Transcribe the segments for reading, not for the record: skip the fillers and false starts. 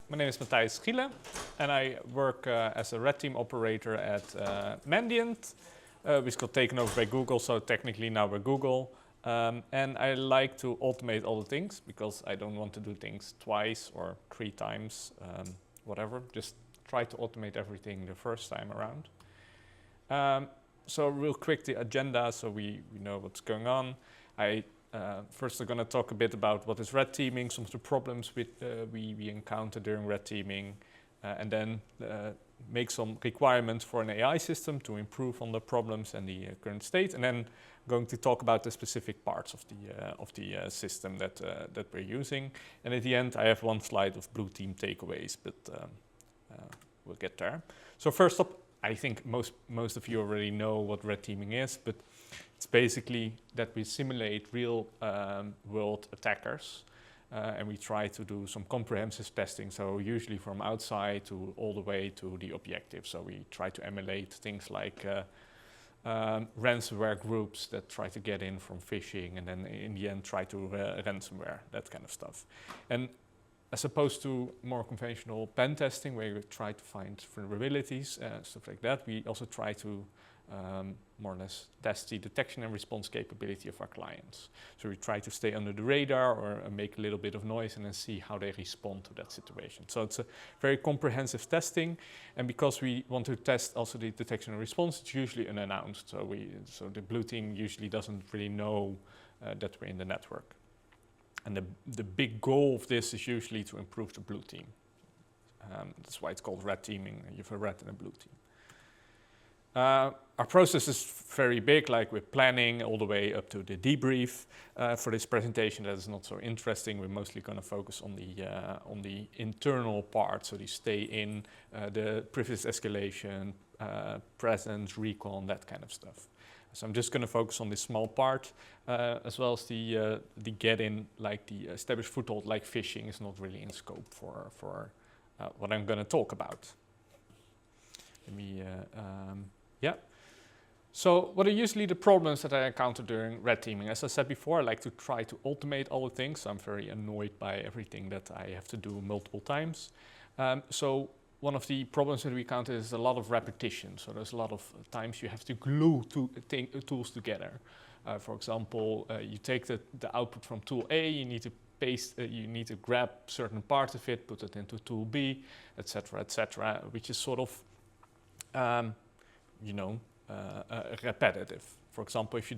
My name is Matthijs Gielen, and I work as a red team operator at Mandiant, which got taken over by Google, so technically now we're Google. And I like to automate all the things because I don't want to do things twice or 3 times, whatever. Just try to automate everything the first time around. So real quick, the agenda, so we know what's going on. First, I'm going to talk a bit about what is red teaming, some of the problems we encounter during red teaming, and then make some requirements for an AI system to improve on the problems and the current state, and then I'm going to talk about the specific parts of the system that we're using. And at the end, I have one slide of blue team takeaways, but we'll get there. So first up, I think most of you already know what red teaming is, but it's basically that we simulate real world attackers and we try to do some comprehensive testing. So usually from outside to all the way to the objective. So we try to emulate things like ransomware groups that try to get in from phishing and then in the end try to ransomware, that kind of stuff. And as opposed to more conventional pen testing where you try to find vulnerabilities, stuff like that, we also try to more or less test the detection and response capability of our clients. So we try to stay under the radar or make a little bit of noise and then see how they respond to that situation. So it's a very comprehensive testing, and because we want to test also the detection and response, it's usually unannounced. So the blue team usually doesn't really know that we're in the network. And the big goal of this is usually to improve the blue team. That's why it's called red teaming. You have a red and a blue team. Our process is very big, like we're planning all the way up to the debrief. For this presentation, that is not so interesting. We're mostly going to focus on the internal part, so the stay in, the privilege escalation, presence, recon, that kind of stuff. So I'm just going to focus on this small part, as well as the get in, like the established foothold, like phishing, is not really in scope for what I'm going to talk about. Let me, yeah. So what are usually the problems that I encounter during red teaming? As I said before, I like to try to automate all the things. So I'm very annoyed by everything that I have to do multiple times. So one of the problems that we encounter is a lot of repetition. So there's a lot of times you have to glue tools together. For example, you take the output from tool A, you need to paste, you need to grab certain parts of it, put it into tool B, etc., which is sort of repetitive. For example, if you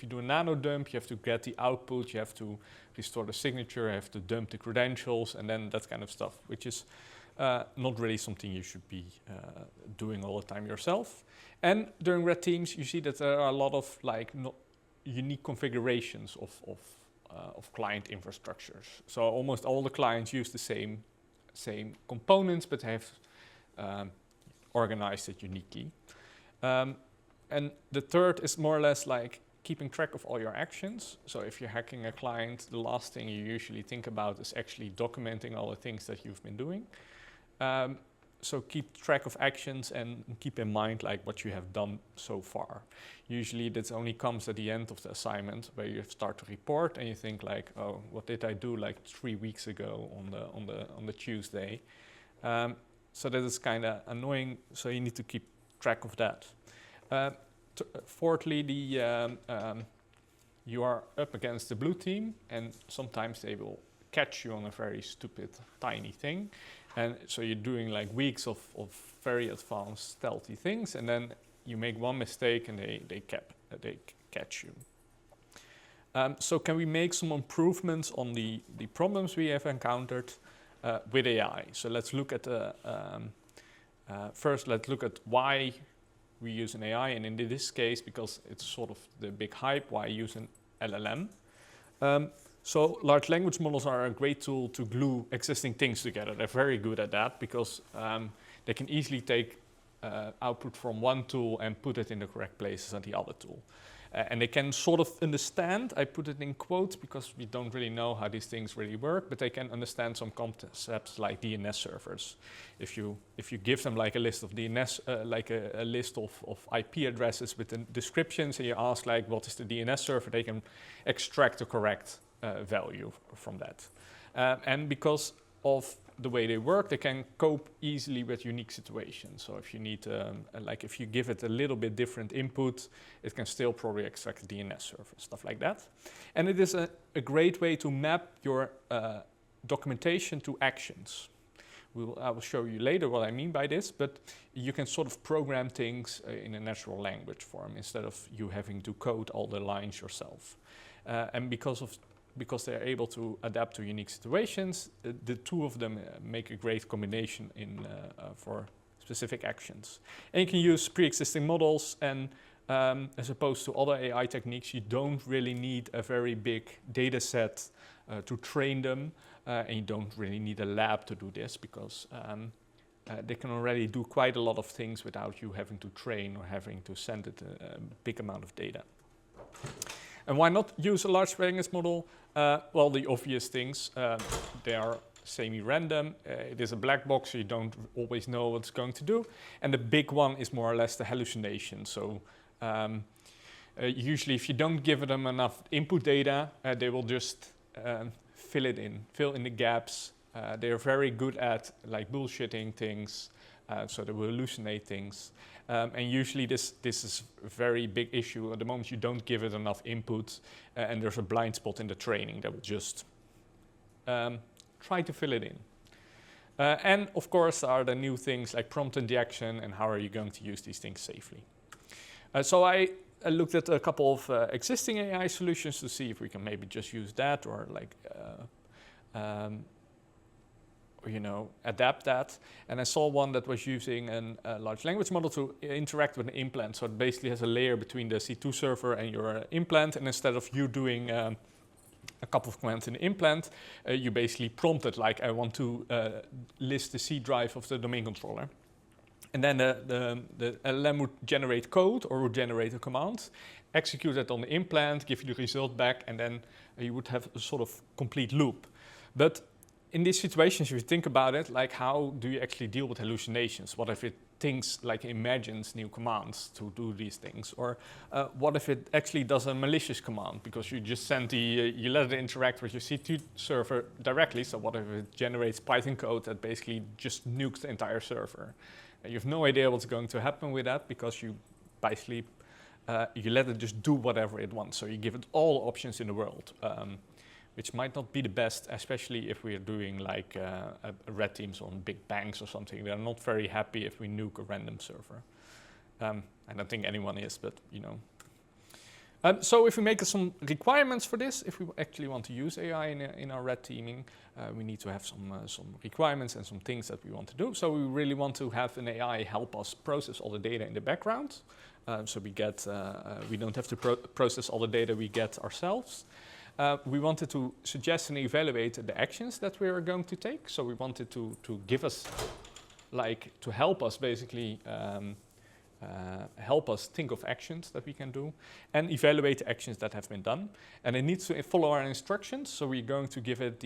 do a nano dump, you have to get the output, you have to restore the signature, you have to dump the credentials, and then that kind of stuff, which is not really something you should be doing all the time yourself. And during red teams, you see that there are a lot of unique configurations of client infrastructures. So almost all the clients use the same components, but have organized it uniquely. And the third is more or less like keeping track of all your actions. So if you're hacking a client, the last thing you usually think about is actually documenting all the things that you've been doing. So keep track of actions and keep in mind like what you have done so far. Usually that only comes at the end of the assignment where you start to report and you think like, oh, what did I do like 3 weeks ago on the Tuesday? So that is kind of annoying. So you need to keep track of that. Fourthly, you are up against the blue team, and sometimes they will catch you on a very stupid, tiny thing. And so you're doing like weeks of very advanced, stealthy things, and then you make one mistake and they catch you. So can we make some improvements on the problems we have encountered with AI? So let's look at first, let's look at why we use an AI, and in this case, because it's sort of the big hype, why use an LLM. So large language models are a great tool to glue existing things together. They're very good at that because they can easily take output from one tool and put it in the correct places at the other tool. And they can sort of understand, I put it in quotes because we don't really know how these things really work, but they can understand some concepts like DNS servers. If you give them like a list of DNS, like a list of IP addresses with the descriptions, and you ask like, what is the DNS server, they can extract the correct value from that. And because of the way they work, they can cope easily with unique situations. So if you need, like if you give it a little bit different input, it can still probably extract a DNS server, stuff like that. And it is a great way to map your documentation to actions. I will show you later what I mean by this, but you can sort of program things in a natural language form instead of you having to code all the lines yourself. And because they're able to adapt to unique situations, the two of them make a great combination for specific actions. And you can use pre-existing models, and as opposed to other AI techniques, you don't really need a very big data set to train them, and you don't really need a lab to do this, because they can already do quite a lot of things without you having to train or having to send it a big amount of data. And why not use a large language model? Well, the obvious things, they are semi-random. It is a black box, so you don't always know what it's going to do. And the big one is more or less the hallucination. So usually if you don't give them enough input data, they will just fill in the gaps. They're very good at like bullshitting things, so they will hallucinate things. And usually this is a very big issue at the moment you don't give it enough input, and there's a blind spot in the training that will just try to fill it in. And of course are the new things like prompt injection, and how are you going to use these things safely. So I looked at a couple of existing AI solutions to see if we can maybe just use that, or like adapt that. And I saw one that was using a large language model to interact with an implant. So it basically has a layer between the C2 server and your implant. And instead of you doing a couple of commands in the implant, you basically prompt it like, I want to list the C drive of the domain controller. And then the LLM would generate code or would generate a command, execute it on the implant, give you the result back, and then you would have a sort of complete loop. But in these situations, if you think about it, like how do you actually deal with hallucinations? What if it thinks, like imagines new commands to do these things? Or what if it actually does a malicious command? Because you just send you let it interact with your C2 server directly. So what if it generates Python code that basically just nukes the entire server? You have no idea what's going to happen with that, because you basically, you let it just do whatever it wants. So you give it all options in the world. Which might not be the best, especially if we're doing like red teams on big banks or something. They're not very happy if we nuke a random server. I don't think anyone is, but you know. So if we make some requirements for this, if we actually want to use AI in our red teaming, we need to have some requirements and some things that we want to do. So we really want to have an AI help us process all the data in the background. So we don't have to process all the data we get ourselves. We wanted to suggest and evaluate the actions that we are going to take. So we wanted to give us, like, to help us basically, help us think of actions that we can do and evaluate the actions that have been done. And it needs to follow our instructions. So we're going to give it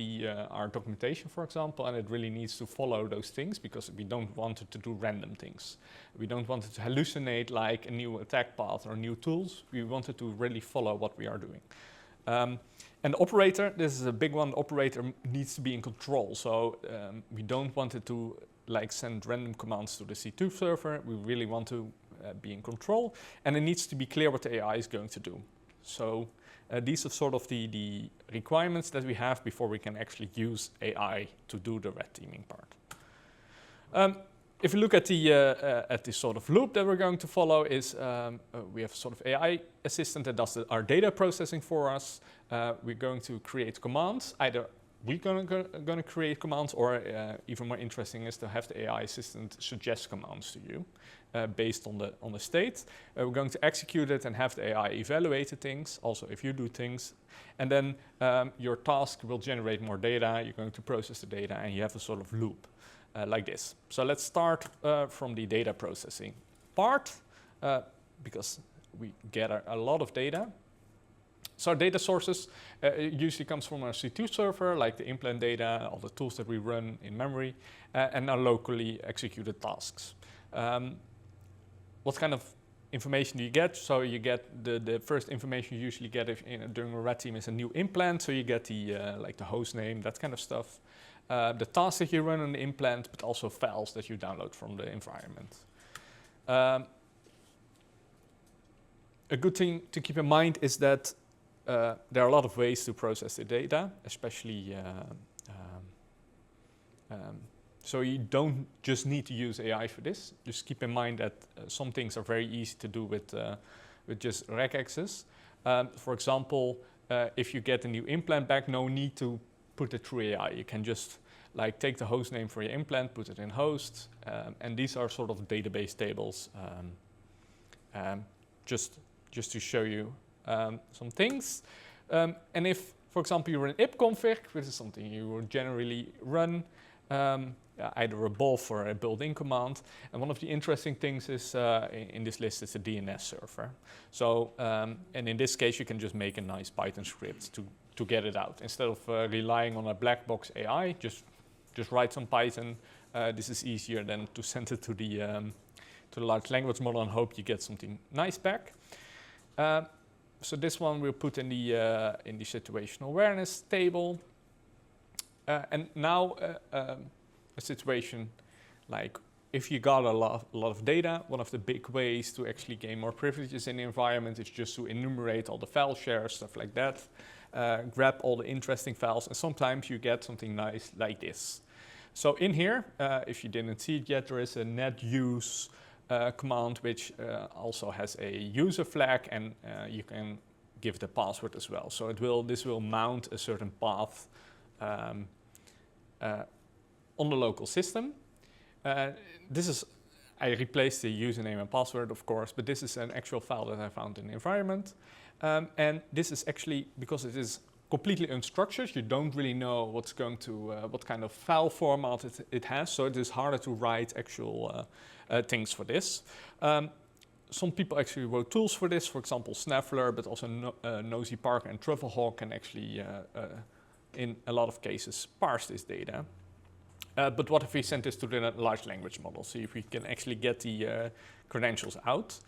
our documentation, for example, and it really needs to follow those things, because we don't want it to do random things. We don't want it to hallucinate like a new attack path or new tools. We want it to really follow what we are doing. And the operator, this is a big one, the operator needs to be in control. So we don't want it to like send random commands to the C2 server. We really want to be in control, and it needs to be clear what the AI is going to do. So these are sort of the requirements that we have before we can actually use AI to do the red teaming part. If you look at the sort of loop that we're going to follow, is we have sort of AI assistant that does our data processing for us. We're going to create commands. Either we're going to create commands, or even more interesting is to have the AI assistant suggest commands to you based on the state. We're going to execute it and have the AI evaluate the things, also if you do things. And then your task will generate more data. You're going to process the data, and you have a sort of loop. Like this. So let's start from the data processing part, because we gather a lot of data. So our data sources usually comes from our C2 server, like the implant data, all the tools that we run in memory, and our locally executed tasks. What kind of information do you get? So you get the first information you usually get during a red team is a new implant. So you get the like the host name, that kind of stuff. the tasks that you run on the implant, but also files that you download from the environment. A good thing to keep in mind is that there are a lot of ways to process the data, especially so you don't just need to use AI for this. Just keep in mind that some things are very easy to do with just regex. For example, if you get a new implant back, no need to put it through AI. You can just like take the host name for your implant, put it in host, and these are sort of database tables. Just to show you some things. And if, for example, you run ipconfig, which is something you will generally run, either a BOF or a built-in command. And one of the interesting things is in this list is a DNS server. So, and in this case, you can just make a nice Python script to get it out. Instead of relying on a black box AI, just write some Python. This is easier than to send it to the large language model and hope you get something nice back. So this one we'll put in the situational awareness table. And now a situation like if you got a lot of data, one of the big ways to actually gain more privileges in the environment is just to enumerate all the file shares, stuff like that. Grab all the interesting files, and sometimes you get something nice like this. So in here, if you didn't see it yet, there is a net use command which also has a user flag, and you can give the password as well. So this will mount a certain path on the local system. I replaced the username and password, of course, but this is an actual file that I found in the environment. And this is actually, because it is completely unstructured, you don't really know what's going to, what kind of file format it has, so it is harder to write actual things for this. Some people actually wrote tools for this, for example, Snaffler, but also Nosy Parker and Trufflehawk can actually, in a lot of cases, parse this data. But what if we send this to the large language model? See if we can actually get the credentials out.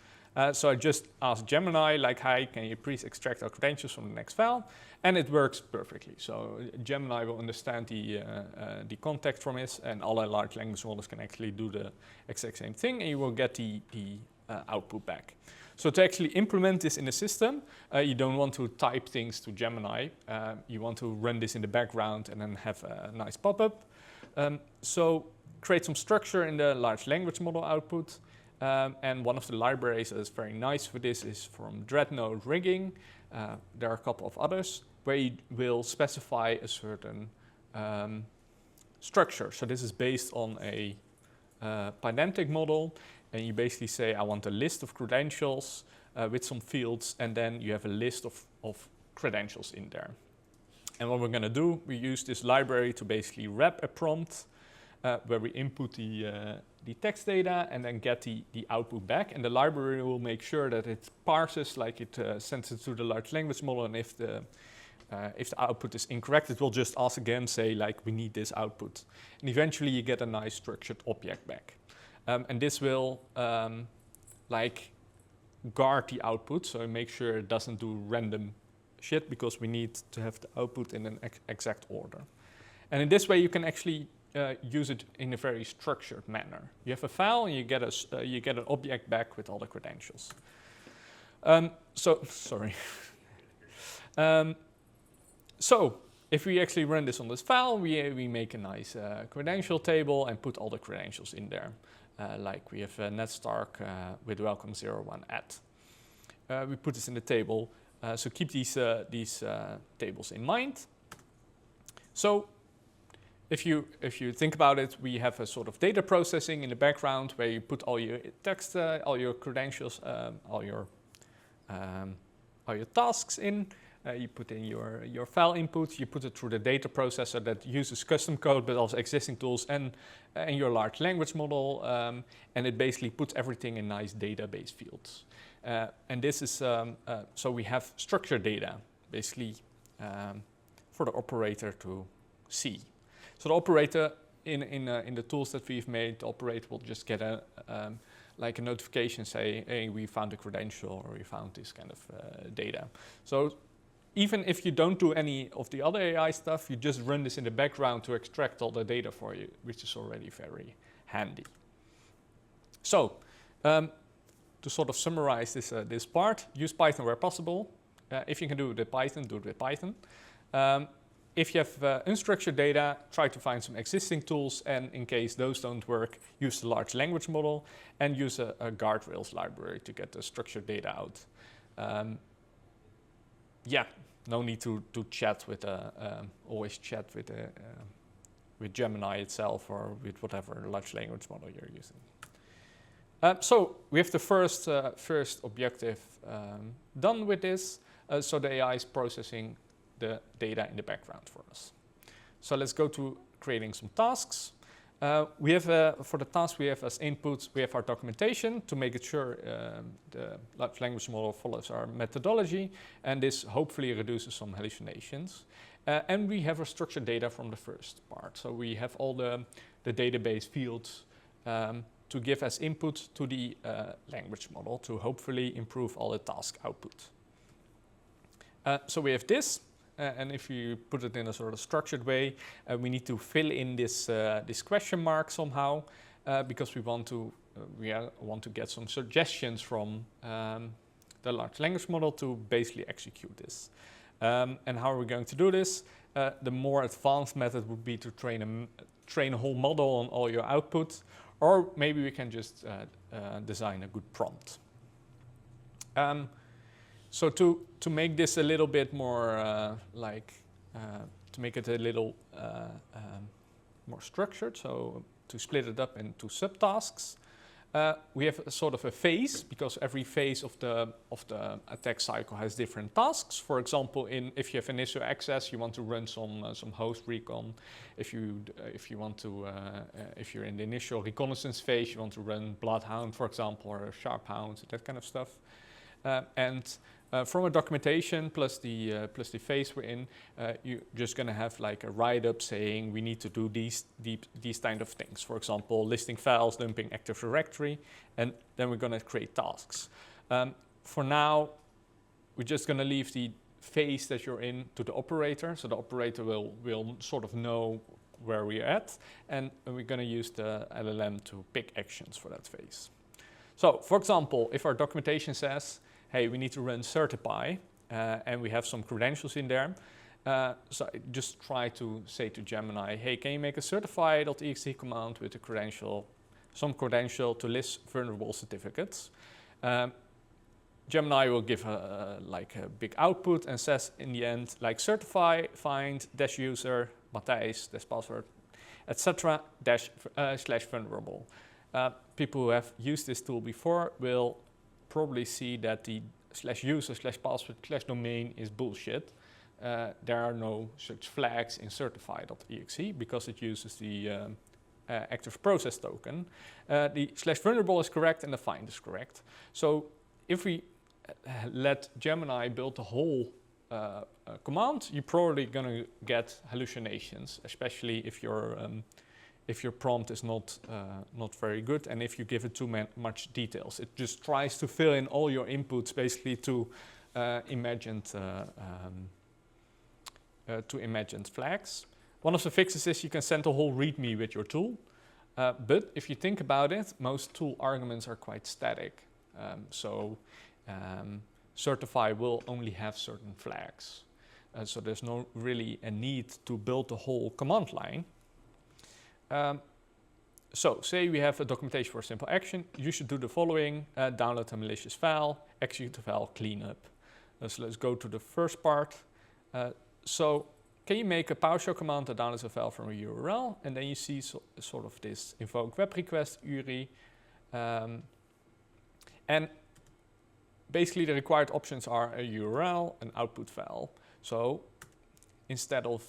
So I just asked Gemini, like, hi, can you please extract our credentials from the next file? And it works perfectly. So Gemini will understand the context from this, and all our large language models can actually do the exact same thing, and you will get the output back. So to actually implement this in the system, you don't want to type things to Gemini. You want to run this in the background and then have a nice pop-up. So create some structure in the large language model output. And one of the libraries that is very nice for this is from Dreadnought Rigging. There are a couple of others where you will specify a certain structure. So this is based on a Pydantic model, and you basically say, I want a list of credentials with some fields, and then you have a list of credentials in there. And what we're going to do, we use this library to basically wrap a prompt where we input the text data and then get the output back. And the library will make sure that it parses, like it sends it to the large language model. And if the output is incorrect, it will just ask again, say, like, we need this output. And eventually you get a nice structured object back. And this will, like, guard the output, so make sure it doesn't do random shit, because we need to have the output in an exact order. And in this way, you can actually use it in a very structured manner. You have a file, and you get an object back with all the credentials. So if we actually run this on this file, we make a nice credential table and put all the credentials in there. Like we have netstark with welcome 01 at. We put this in the table. So keep these tables in mind. So if you think about it, we have a sort of data processing in the background where you put all your text, all your credentials, all your tasks in. You put in your file input. You put it through the data processor that uses custom code, but also existing tools and your large language model, and it basically puts everything in nice database fields. And this is, so we have structured data, basically, for the operator to see. So the operator, in the tools that we've made, the operator will just get like a notification, say, hey, we found a credential, or we found this kind of data. So even if you don't do any of the other AI stuff, you just run this in the background to extract all the data for you, which is already very handy. So, to sort of summarize this part, use Python where possible. If you can do it with Python, do it with Python. If you have unstructured data, try to find some existing tools, and in case those don't work, use the large language model and use a guardrails library to get the structured data out. Yeah, no need to chat with always chat with Gemini itself or with whatever large language model you're using. So we have the first objective done with this. So the AI is processing the data in the background for us. So let's go to creating some tasks. We have for the task we have as input, we have our documentation to make it sure the large language model follows our methodology, and this hopefully reduces some hallucinations. And we have our structured data from the first part. So we have all the database fields to give as input to the language model to hopefully improve all the task output. So we have this. And if you put it in a sort of structured way, we need to fill in this question mark somehow because we want to get some suggestions from the large language model to basically execute this. And how are we going to do this? The more advanced method would be to train a whole model on all your output, or maybe we can just design a good prompt. So to make this a little bit more to make it a little more structured, so to split it up into subtasks, we have a sort of a phase, because every phase of the attack cycle has different tasks. For example, if you have initial access, you want to run some host recon. If you're in the initial reconnaissance phase, you want to run Bloodhound, for example, or Sharphound, that kind of stuff. From a documentation plus the phase we're in, you're just going to have like a write-up saying we need to do these kind of things. For example, listing files, dumping Active Directory, and then we're going to create tasks. For now, we're just going to leave the phase that you're in to the operator, so the operator will sort of know where we're at, and we're going to use the LLM to pick actions for that phase. So, for example, if our documentation says, hey, we need to run certify, and we have some credentials in there. So I just try to say to Gemini, hey, can you make a certify.exe command with some credential to list vulnerable certificates? Gemini will give a big output and says in the end, like certify, find, -user, Matthijs, -password, etc., /vulnerable. People who have used this tool before will probably see that the /user, /password, /domain is bullshit. There are no such flags in certify.exe because it uses the active process token. The /vulnerable is correct and the find is correct. So if we let Gemini build the whole command, you're probably going to get hallucinations, especially if your prompt is not very good, and if you give it too much details. It just tries to fill in all your inputs basically to imagined flags. One of the fixes is you can send a whole README with your tool, but if you think about it, most tool arguments are quite static. Certify will only have certain flags, so there's no really a need to build the whole command line. So say we have a documentation for a simple action. You should do the following: download a malicious file, execute the file, clean up. So let's go to the first part. So can you make a PowerShell command that downloads a file from a URL? And then you see sort of this invoke web request URI. And basically the required options are a URL, an output file. So instead of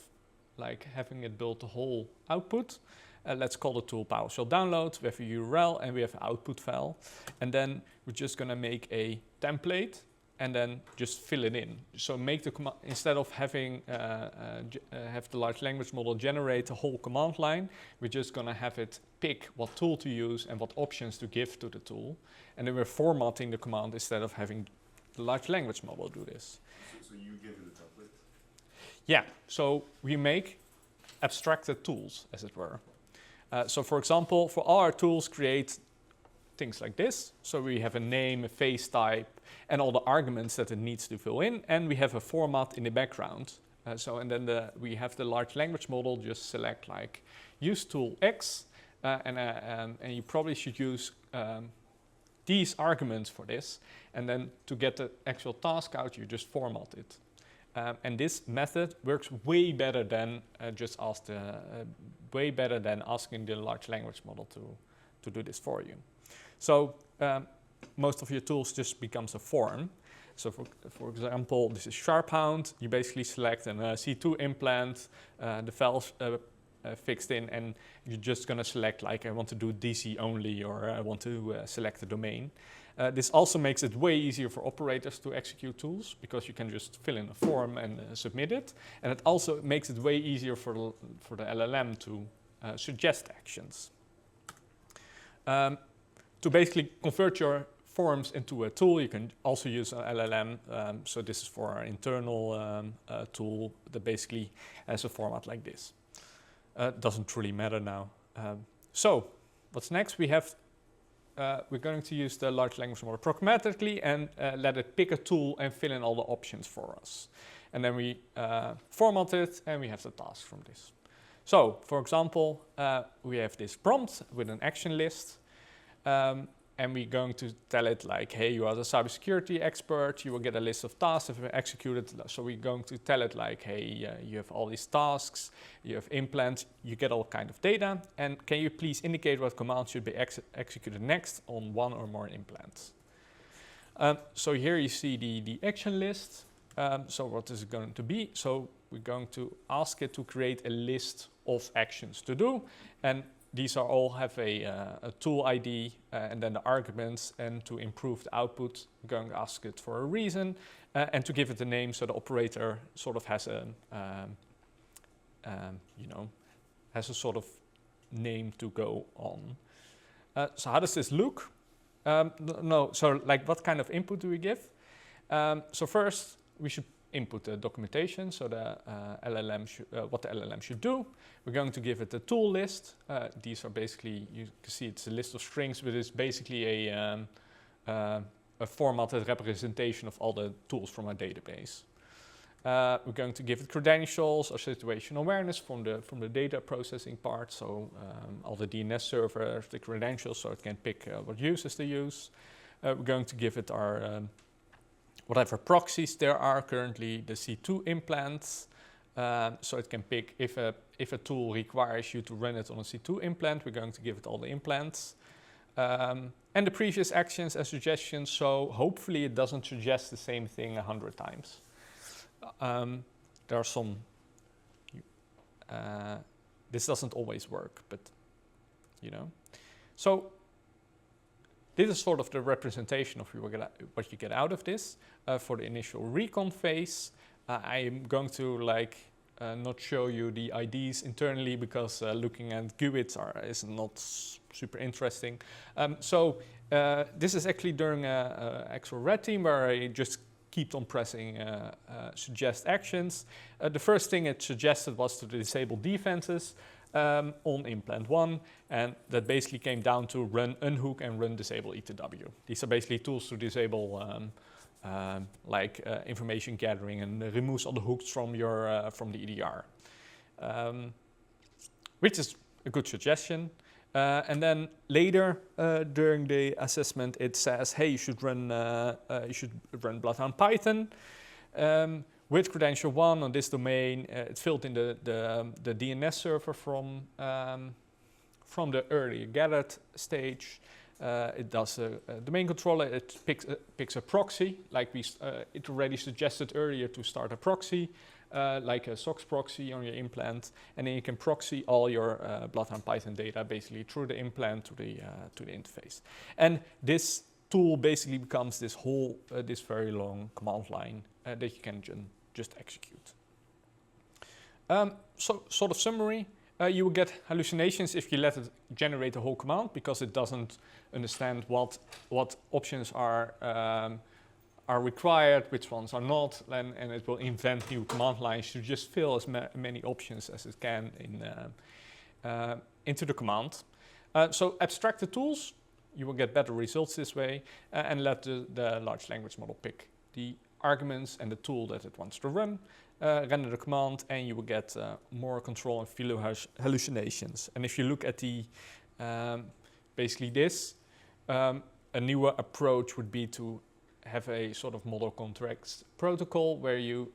like having it build the whole output, let's call the tool PowerShell download. We have a URL and we have an output file. And then we're just going to make a template and then just fill it in. So make the command, instead of having have the large language model generate a whole command line, we're just going to have it pick what tool to use and what options to give to the tool. And then we're formatting the command instead of having the large language model do this. So you give it a template? Yeah, so we make abstracted tools, as it were. So for example, for all our tools, create things like this. So we have a name, a face type, and all the arguments that it needs to fill in, and we have a format in the background. And then we have the large language model just select like use tool X, and you probably should use these arguments for this, and then to get the actual task out, you just format it. And this method works way better than asking the large language model to do this for you. So most of your tools just becomes a form. So for example, this is SharpHound. You basically select an C2 implant, the file's fixed in, and you're just going to select like I want to do DC only, or I want to select a domain. This also makes it way easier for operators to execute tools, because you can just fill in a form and submit it. And it also makes it way easier for the LLM to suggest actions. To basically convert your forms into a tool, you can also use an LLM. So this is for our internal tool that basically has a format like this. Doesn't really matter now. So what's next? We're going to use the large language model programmatically and let it pick a tool and fill in all the options for us. And then we format it, and we have the task from this. So, for example, we have this prompt with an action list. And we're going to tell it like, hey, you are the cybersecurity expert, you will get a list of tasks if we execute it. So we're going to tell it like, hey, you have all these tasks, you have implants, you get all kind of data, and can you please indicate what command should be executed next on one or more implants? So here you see the action list. So what is it going to be? So we're going to ask it to create a list of actions to do, and these all have a tool ID and then the arguments, and to improve the output, I'm going to ask it for a reason and to give it a name, so the operator sort of has has a sort of name to go on. So how does this look? So like what kind of input do we give? So first we should input the documentation, so the what the LLM should do. We're going to give it a tool list. These are basically, you can see it's a list of strings, but it's basically a formatted representation of all the tools from our database. We're going to give it credentials or situational awareness from the data processing part, so all the DNS servers, the credentials, so it can pick what users to use. We're going to give it our whatever proxies there are currently, the C2 implants, so it can pick if a tool requires you to run it on a C2 implant, we're going to give it all the implants. And the previous actions and suggestions, so hopefully it doesn't suggest the same thing 100 times. There are some, this doesn't always work, but you know. So this is sort of the representation of what you get out of this. For the initial recon phase, I am going to not show you the IDs internally, because looking at GUIDs is not super interesting. This is actually during an actual red team where I just keep on pressing suggest actions. The first thing it suggested was to disable defenses on implant 1, and that basically came down to run unhook and run disable E2W. These are basically tools to disable information gathering, and removes all the hooks from your from the EDR, which is a good suggestion. And then later during the assessment, it says, hey, you should run Bloodhound Python with credential 1 on this domain. It filled in the DNS server from the earlier gathered stage. It does a domain controller. It picks a proxy, like it already suggested earlier to start a proxy, like a SOX proxy on your implant, and then you can proxy all your Bloodhound Python data basically through the implant to the interface. And this tool basically becomes this whole this very long command line that you can just execute. So sort of summary. You will get hallucinations if you let it generate a whole command, because it doesn't understand what options are are required, which ones are not, and it will invent new command lines to just fill as many options as it can into the command. So abstract the tools, you will get better results this way, and let the large language model pick the arguments and the tool that it wants to run, render the command, and you will get more control and fewer hallucinations. And if you look at the basically this, a newer approach would be to have a sort of model context protocol where you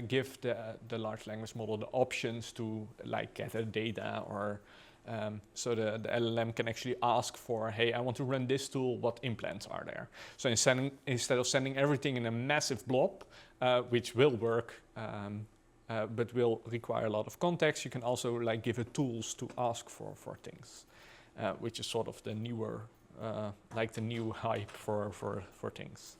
give the large language model the options to like gather data, or so the LLM can actually ask for, hey, I want to run this tool, what implants are there? So instead of sending everything in a massive blob, which will work, but will require a lot of context, you can also like give it tools to ask for things, which is sort of the newer, like the new hype for things.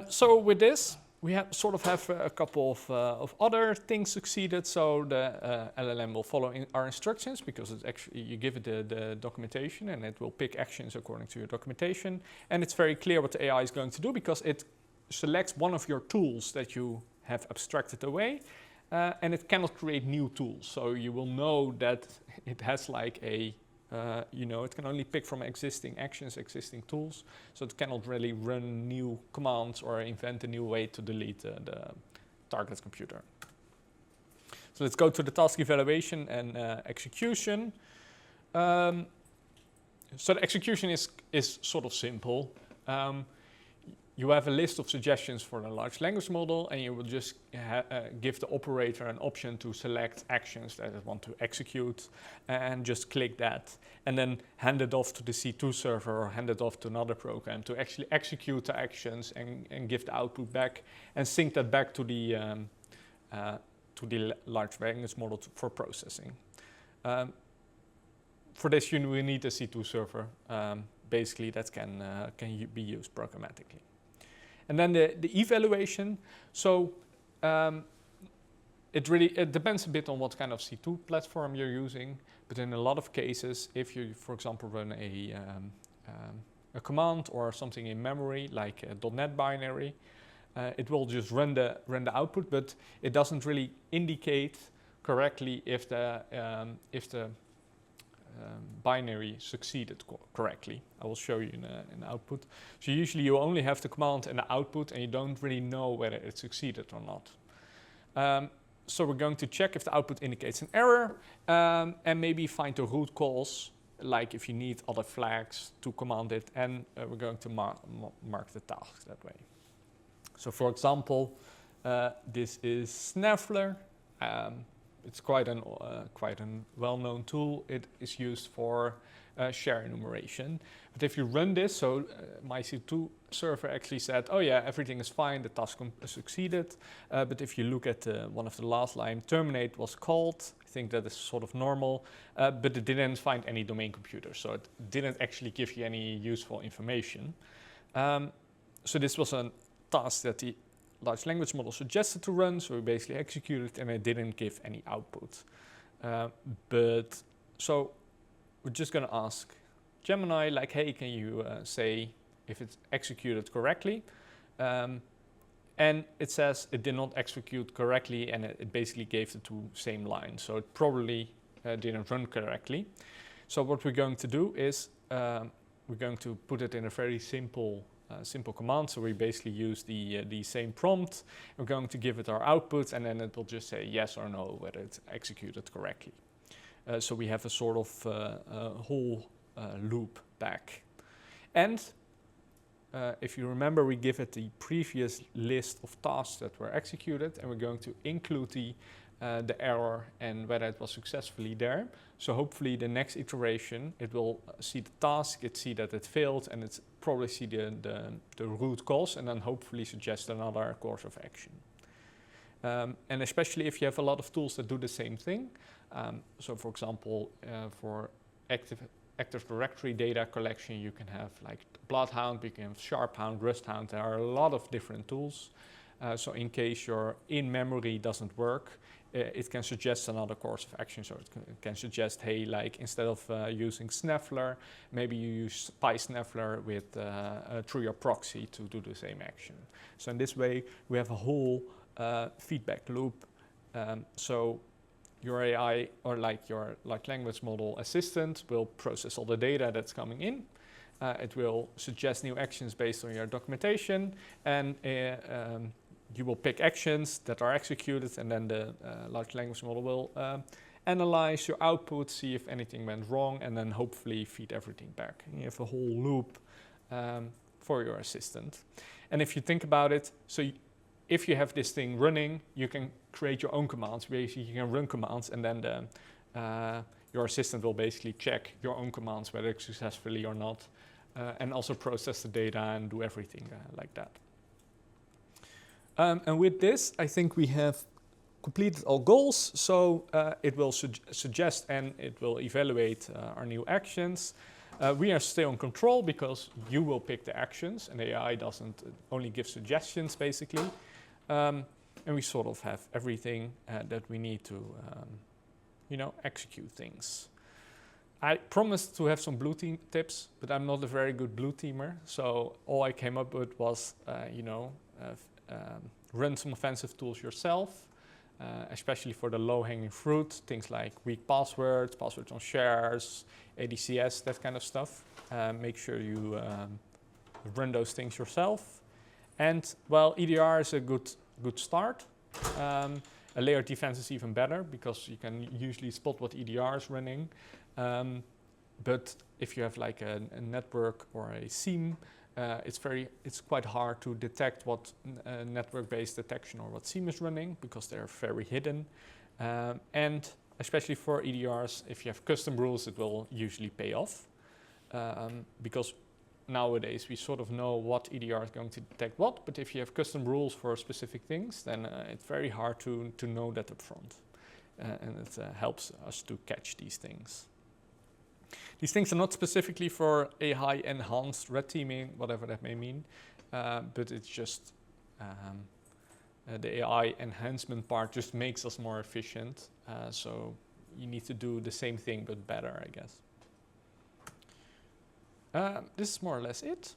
So with this, we sort of have a couple of other things succeeded. So the LLM will follow our instructions because it's actually, you give it the documentation and it will pick actions according to your documentation. And it's very clear what the AI is going to do because it selects one of your tools that you have abstracted away, and it cannot create new tools. So you will know that it has like a it can only pick from existing actions, existing tools, so it cannot really run new commands or invent a new way to delete the target computer. So let's go to the task evaluation and execution. So the execution is sort of simple. You have a list of suggestions for the large language model, and you will just give the operator an option to select actions that it wants to execute, and just click that, and then hand it off to the C2 server or hand it off to another program to actually execute the actions and give the output back and sync that back to the large language model for processing. For this, you will need a C2 server, basically that can be used programmatically. And then the evaluation, so it depends a bit on what kind of C2 platform you're using, but in a lot of cases, if you, for example, run a command or something in memory, like a .NET binary, it will just run the output, but it doesn't really indicate correctly if the binary succeeded correctly. I will show you in the output. So usually you only have the command and the output, and you don't really know whether it succeeded or not. So we're going to check if the output indicates an error, and maybe find the root cause, like if you need other flags to command it, and we're going to mark the task that way. So for example, this is Snaffler. It's quite a well-known tool. It is used for share enumeration. But if you run this, so my C2 server actually said, oh yeah, everything is fine, the task succeeded. But if you look at one of the last line, terminate was called. I think that is sort of normal, but it didn't find any domain computer. So it didn't actually give you any useful information. So this was a task that the large language model suggested to run, so we basically executed and it didn't give any output. But so we're just going to ask Gemini, like, hey, can you say if it's executed correctly? And it says it did not execute correctly, and it basically gave the two same lines. So it probably didn't run correctly. So what we're going to do is we're going to put it in a very simple command. So we basically use the same prompt. We're going to give it our output, and then it will just say yes or no whether it's executed correctly. So we have a sort of whole loop back. And if you remember, we give it the previous list of tasks that were executed, and we're going to include the error and whether it was successfully there. So hopefully the next iteration, it will see the task, it see that it failed, and it's probably see the root cause, and then hopefully suggest another course of action. And especially if you have a lot of tools that do the same thing. So for example, for Active Directory data collection, you can have like Bloodhound, you can have Sharphound, Rusthound. There are a lot of different tools. So in case your in-memory doesn't work, it can suggest another course of action. So it can suggest, hey, like instead of using Snaffler, maybe you use PySnaffler with through your proxy to do the same action. So in this way, we have a whole feedback loop. So your AI or like your large language model assistant will process all the data that's coming in. It will suggest new actions based on your documentation, and you will pick actions that are executed, and then the large language model will analyze your output, see if anything went wrong, and then hopefully feed everything back. And you have a whole loop for your assistant. And if you think about it, so if you have this thing running, you can create your own commands. Basically, you can run commands, and then your assistant will basically check your own commands, whether it's successfully or not, and also process the data and do everything like that. And with this, I think we have completed all goals. So it will suggest and it will evaluate our new actions. We are still in control because you will pick the actions, and AI doesn't only give suggestions, basically. And we sort of have everything that we need to, execute things. I promised to have some blue team tips, but I'm not a very good blue teamer. So all I came up with was, run some offensive tools yourself, especially for the low-hanging fruit, things like weak passwords, passwords on shares, ADCS, that kind of stuff. Make sure you run those things yourself. And, well, EDR is a good start. A layered defense is even better because you can usually spot what EDR is running. But if you have like a network or a SIEM, it's quite hard to detect what network-based detection or what SIEM is running because they're very hidden. And especially for EDRs, if you have custom rules, it will usually pay off because nowadays we sort of know what EDR is going to detect what, but if you have custom rules for specific things, then it's very hard to know that up front. And it helps us to catch these things. These things are not specifically for AI-enhanced red teaming, whatever that may mean, but it's just the AI enhancement part just makes us more efficient. So you need to do the same thing, but better, I guess. This is more or less it.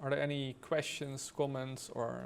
Are there any questions, comments, or